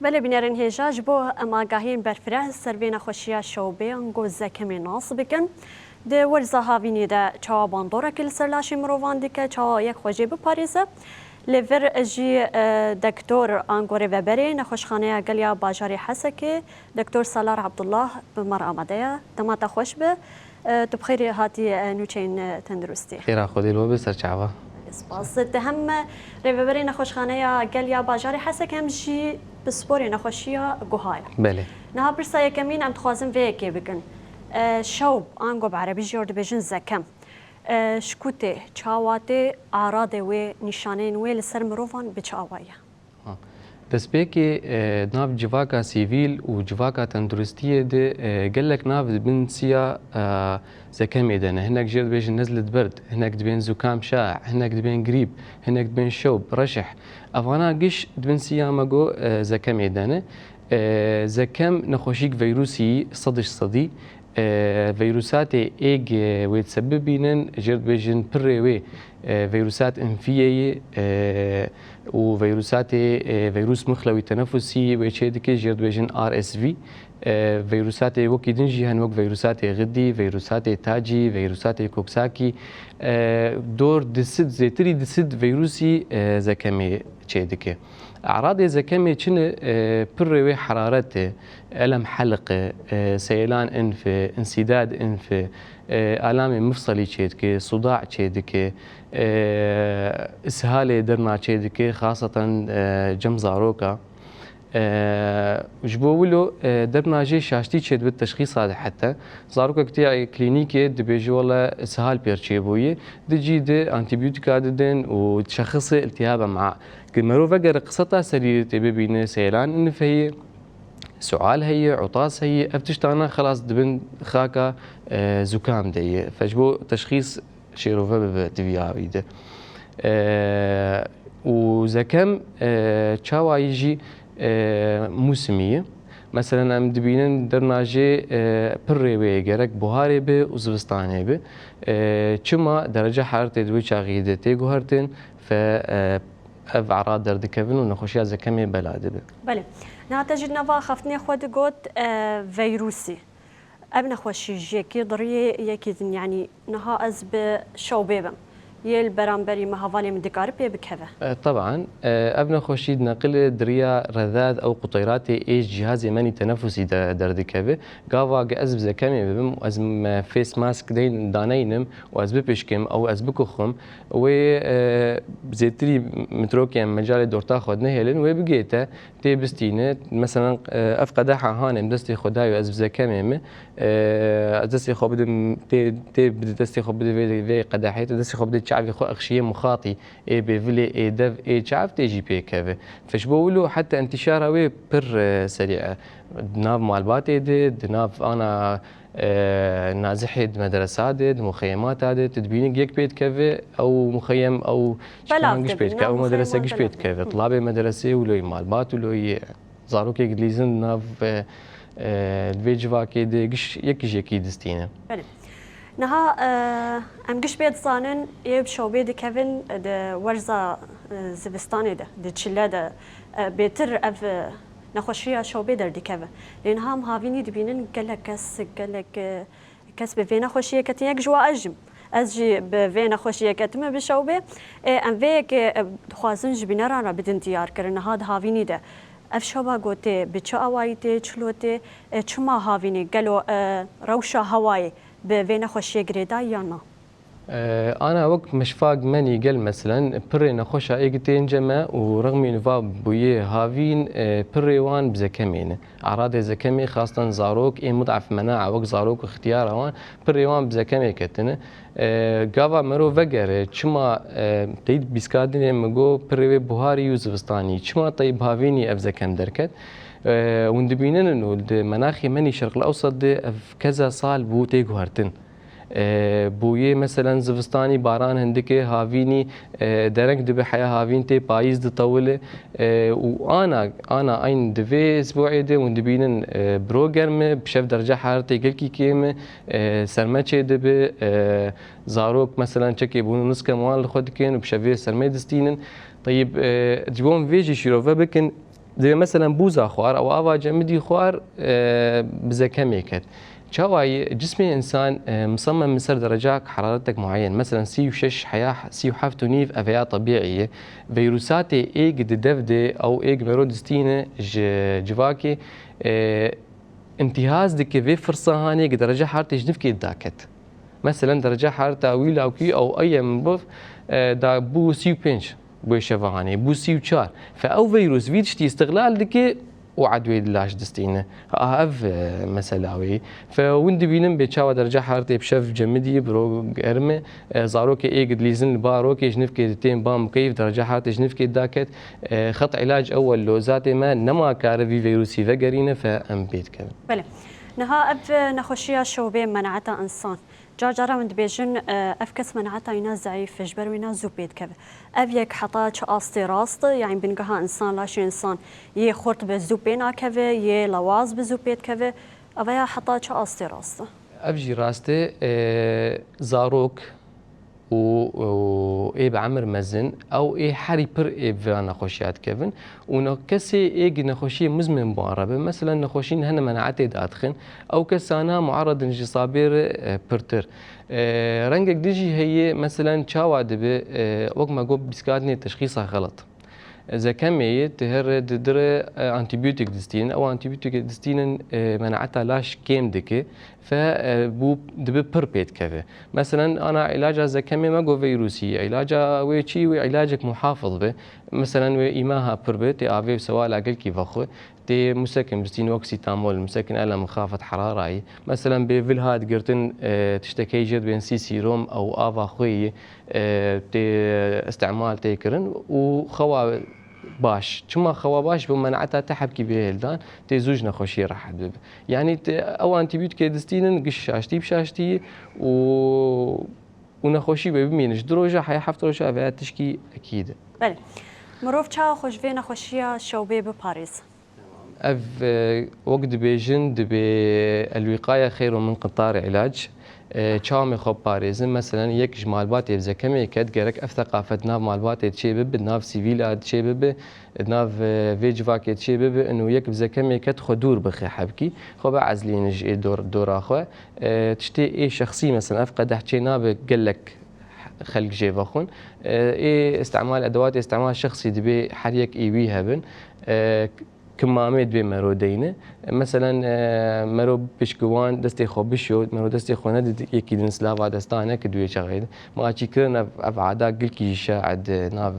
بله بینرین هجاج بو اماگاهین برفره سروینا خوشیا شوبه انگو زکمی ناس بکن ده ورزا هاوینی ده چاوا باندورا کل سرلاشی مروان دیکه چاوا یک خوشی بپاریزه لیور اجی دکتور انگوری وبری نخوشخانه گلیا باجاری حسکی دکتور سالار عبدالله بمر آمده دماتا خوش به تو بخیری هاتی نوچین تندرستی خیره خودی لو بسر چاوا سپاس هم ریوبری نخوشخانه گلیا باجاری حسک هم جی بسپوری نخوشیا گوهای بله نه برسا یکمین ام تخوازم ویکی بگن شوب آنگو بعربی جورد بجن زکم شکوته چاواته آراده و نشانه وی لسر مروفان بچاوایه دەستپێکی ناو جیواکە سیڤیل و جیواکە تەندروستیە دێ gelek nav dibin siya zekemê de ne hinek jê dibêjin nezlit bird hinek dibên zûkam şa hinek dibên grîp hinek dibên şewb reşih evana giş dibin siya me got zekemê de ne zekem nexweşîk vîrusî sedij sedî vîrusatê êg wê disebibînin jê dibêjin pirê wê vîrusat înfiyeyê و فيروسات فيروس مخلوي تنفسي وشيدك جيرد بيجن RSV فيروسات وكي دنجي هنوك فيروسات غدي فيروسات تاجي فيروسات كوكساكي دور دسد زيتري دسد فيروسي زكمي شيدك أعراض زكمي شن بروي حرارته ألم حلق سيلان أنف انسداد أنف آلام مفصلي شيدك صداع شيدك إسهال درنا شيدك خاصة جم زاروكا جبولو درنا جي شاشتي شيد بالتشخيص هذا حتى زاروكا كتير كلينيكي دبيجي ولا إسهال بيرشيبويه دجي دي أنتيبيوتيكا ددن وتشخص التهاب مع كمرو فقر قصتها سرير تبين سيلان إن فهي سعال هي عطاس هي أبتشتانا خلاص دبن خاكا زكام دي فجبو تشخيص شيروفا بتفيا بيده وزكم تشاوا يجي موسمية مثلا ام دبينن درناجي بري وي جرك بوهاري به وزبستاني به چما درجة حرارة دوي شاغيده تي جوهرتن ف اعراض دردكفن ونخوشيا زكمي بلاده به بله ناتجد نوا خفتني خود قوت فيروسي ابن خوشي جيكي ضري يكي يعني نها از بشوبيبم يل برامبري مهافالي من دكار بي بكفه طبعا ابن خوشي نقل دريا رذاذ او قطيرات ايش جهاز يمني تنفسي دردكفه قاوا از بزكمي بم از فيس ماسك دين دانينم واز ببشكم او از بكخم و بزيتري متروكي مجال دورتا خدنا هيلن و بقيته تي بستينه مثلا افقد هانم دستي خداي از بزكمي دستي خبد تي دستي خبد في قداحيت دستي خبد شعبي خو أغشية مخاطي إيه بفلي إيه دف إيه شعب تيجي بيكافه فشبولو حتى انتشاره وي بر سريعة دناف مالباتي دناف أنا نازحد مدرسات مخيمات هذا تدبينك يك بيت كافه أو مخيم أو شكلانش بيت كافه أو مدرسة جش بيت كافه طلابة مدرسة ولو مالبات ولو زاروك إنجليزي ناف الفيجوا كده جش يكي دستينه نها ام گش بيت زانن يب شوبي دي كيفن د ورزا زبستاني ده تشلا ده بيتر اف نخوشيا شوبي در دي كيفن لان هم هافيني دبينن قالك كس بفينا خوشيه كتيك جوا اجم ازجي بفينا خوشيه كتم بشوبي ام فيك خوازن جبينا رانا بدن ديار كرن هاد هافيني ده اف شوبا گوته بچا اوايته چلوته چما هافيني قالو روشا هواي بفينا خوشيه جريدا يانا انا وقت مشفاق مني قال مثلا بري نخوشا ايجتين جما ورغم نفا بويه هافين بريوان بزكمين اعراض زكمي خاصه زاروك اي مضعف مناعه وقت زاروك اختيار وان بريوان بزكمي كتنه قاوا مرو فقر چما تيد بيسكادني مگو بري بوهاري يوزبستاني چما طيب هافيني افزكم دركت وندبينن انه المناخي مني شرق الاوسط دي كذا صال بو تيجوهرتن بويه مثلا زفستاني باران هندك هافيني درك دبي حياه هافين تي بايز دطوله وانا اين دفي اسبوعي دي وندبينن بروجرام بشف درجه حرارتي قلكي كيم سرمچه دبي زاروك مثلا تشكي بون نص كمان خد كين بشفي سرمي دستينن طيب جبون فيجي شيروفا بكن زي مثلا بوزا خوار او آوا جمدي خوار بزكمي كت شواي جسم الانسان مصمم مسر درجات حرارتك معين مثلا سي وشش حياه سي وحفت ونيف افيا طبيعيه فيروسات ايج دفدي او ايج ميرودستينه جواكي انتهاز دك في فرصه هاني درجه حرارتي جنفكي داكت مثلا درجه حرارة ويل او كي او اي من بوف دا بو سي بينش بو شفاني بو سي وشار فاو فيروس فيدشتي استغلال دكي وعدوي لاش دستينه اف مسلاوي فوند بينم بيتشاو درجه حرارتي بشف جمدي برو ارمه زاروكي ايجد ليزن باروكي جنفكي تيم بام كيف درجه حرارتي جنفكي داكت خط علاج اول لو ذاتي ما نما كارفي فيروسي فقرينه فام بيت كذا بله نها اف نخوشيه شوبه منعتها انسان جاجرا من دبيجن افكس منعتها ينا ضعيف جبر وينا زوبيت كذا افيك حطا اصتي راست يعني بنقها انسان لاش انسان يه خرط بزوبينا كذا يه لواز بزوبيت كذا افيا حطا اصتي راست افجي راستي زاروك و ايه بعمر مزن او ايه حري بر ايه في نخوشيات كيفن ونكسي ايه نخوشي مزمن مقاربه مثلا نخوشين هنا مناعتي دادخن او كسانا معرض انجصابير برتر رنجك ديجي هي مثلا تشاوا دبي وقت ما قوب بسكاتني تشخيصها غلط إذا كمية تهر در أنتيبيوتيك دستين أو أنتيبيوتيك دستين مناعتها لاش كيم دكي فبو دبي بربيت كذا مثلا أنا علاجها إذا كمية ما جو فيروسي علاجها ويشي وعلاجك محافظ به مثلا وإيماها بربيت أبي سواء لاقل كي فخو تي مسكن بستين اوكسيتامول مسكن ألم مخافة حرارة أي مثلا بفيلهاد قرتن تشتكي جد بين سي سيروم أو آفا خوي تي استعمال تيكرن وخوا باش شما خوا باش بمنعتها تحبكي بهلدان تي زوج نخوشي راح يعني او انتيبيوتيك دستينن قش شاشتي بشاشتي ونخوشي بمينش دروجه حي حفتروجه افات تشكي اكيد بله مروف تشا خوش في نخوشيه شوبه بباريس اف وقت بيجن دبي الوقايه خير من قطار علاج تشاومي خو باريزم مثلا يك جمال باتي بزكمي كد جرك اف ثقافه ناف مال باتي تشي بب ناف سيفيلا تشي بب ناف فيج فاكي تشي بب انه يك بزكمي كد خدور بخي حبكي خو بعزلين جي دور اخو تشتي اي شخصي مثلا افقد حكينا بقول لك خلق جي بخون اي استعمال ادوات استعمال شخصي دبي حريك اي بيها بن كمامه دبي مرو دينه مثلا مرو بشكوان دستي خو بشو مرو دستي خو ند يكي نسلاف دستانه كدوي شغيد ما شي كرنا افعادا قلكي شاعد ناف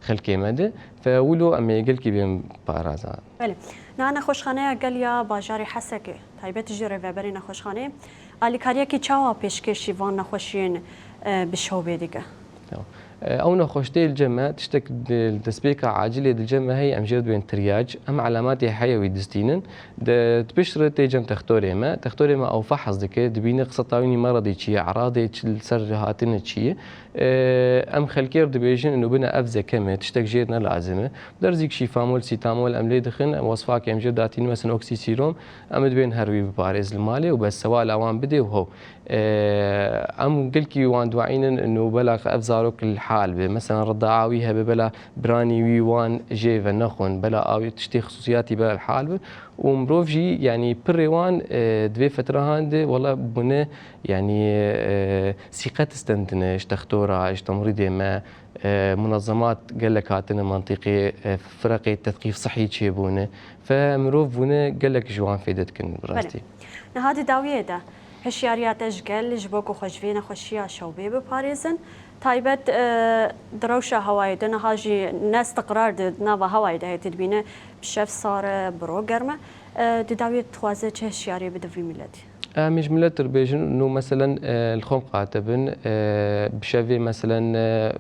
خلكي مد فولو امي قلكي بين بارازا بله نانا خوشخانه قال يا باجاري حسكه تايبت جيري فبرينا خوشخانه علي كاريكي تشاوا بيشكشي وان نخوشين بشوبه ديگه او نخوشتي الجمة تشتك التسبيكة عاجلة الجمة هي ام جرد بين ترياج ام علامات حيوي دستينن تبشر تيجم تختوري ما او فحص دك دبيني قصتاويني مرضي تشي اعراضي السرهاتن تشي ام خلكير دبيجن انه بنا افزه كمه تشتك جيرنا لازمه درزيك شيفامول سيتامول ام لي دخن وصفاك ام جرداتين مثلا اوكسي سيروم ام دبين هروي بباريس المالي وبس سواء الاوان بدي وهو ام قلكي وان دواعين انه بلا افزاروك الحال مثلا رضاعاويها بلا براني وي وان جيفا نخون بلا اوي تشتي خصوصياتي بلا الحال ومروفجي يعني بريوان دوي فتره هاند والله بنا يعني ثقه استندنا اشتختورا اشتمريدي ما منظمات قال لك هاتنا منطقي فرق تثقيف صحي تشيبونه فمروف بنا قال لك جوان فيدتكن براستي هذه داويه ده هشياريات اشقل جبوكو خوشفينا خوشيا شوبي بباريزن تايبت دروشة هواي دنا هاجي ناس تقرار نافا هواي ده تدبينه بشف صار بروجرمه داويه توازه هشياري بدفي ميلادي مش ملتر بيجن انه مثلا الخوم قاتبن بشافي مثلا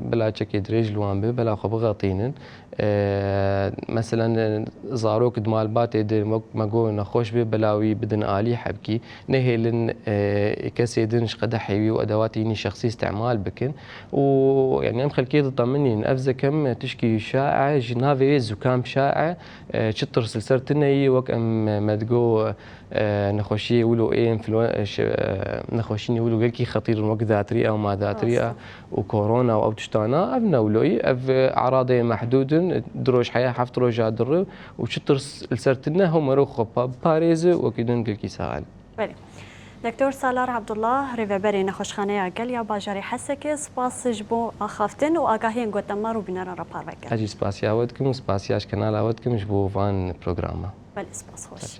بلا تشكي دريج لوان بلا خو بغاطينن مثلا زاروك دمال باتي ماغو نخوش بلاوي بدن الي حبكي نهيلن كسيدن شقد حيوي وادواتيني شخصي استعمال بكن ويعني ام خلكي تطمني افزه كم تشكي شائع جنافي زكام شائع شطر سلسرتني وك ام مدقو نخوشي يقولوا ايه نخوشين يقولوا قالكي خطير وقت ذاتري او ما ذاتري وكورونا او تشتانا ابنا ولوي اف اعراضي محدود دن دروش حياة حفت روجا در وشتر السرتنا هم روخ باريز وكيدن كل ساعة. بله. دکتر سالار عبدالله ریوبری نخوشخانه گلیا باجری حسک سپاس جبو آخافتن و آگاهی گوتما رو بینر را پاروکر. هجی سپاسی آود کم و سپاسیاش کنال آود کمش بو وان پروگراما. بله سپاس خوش.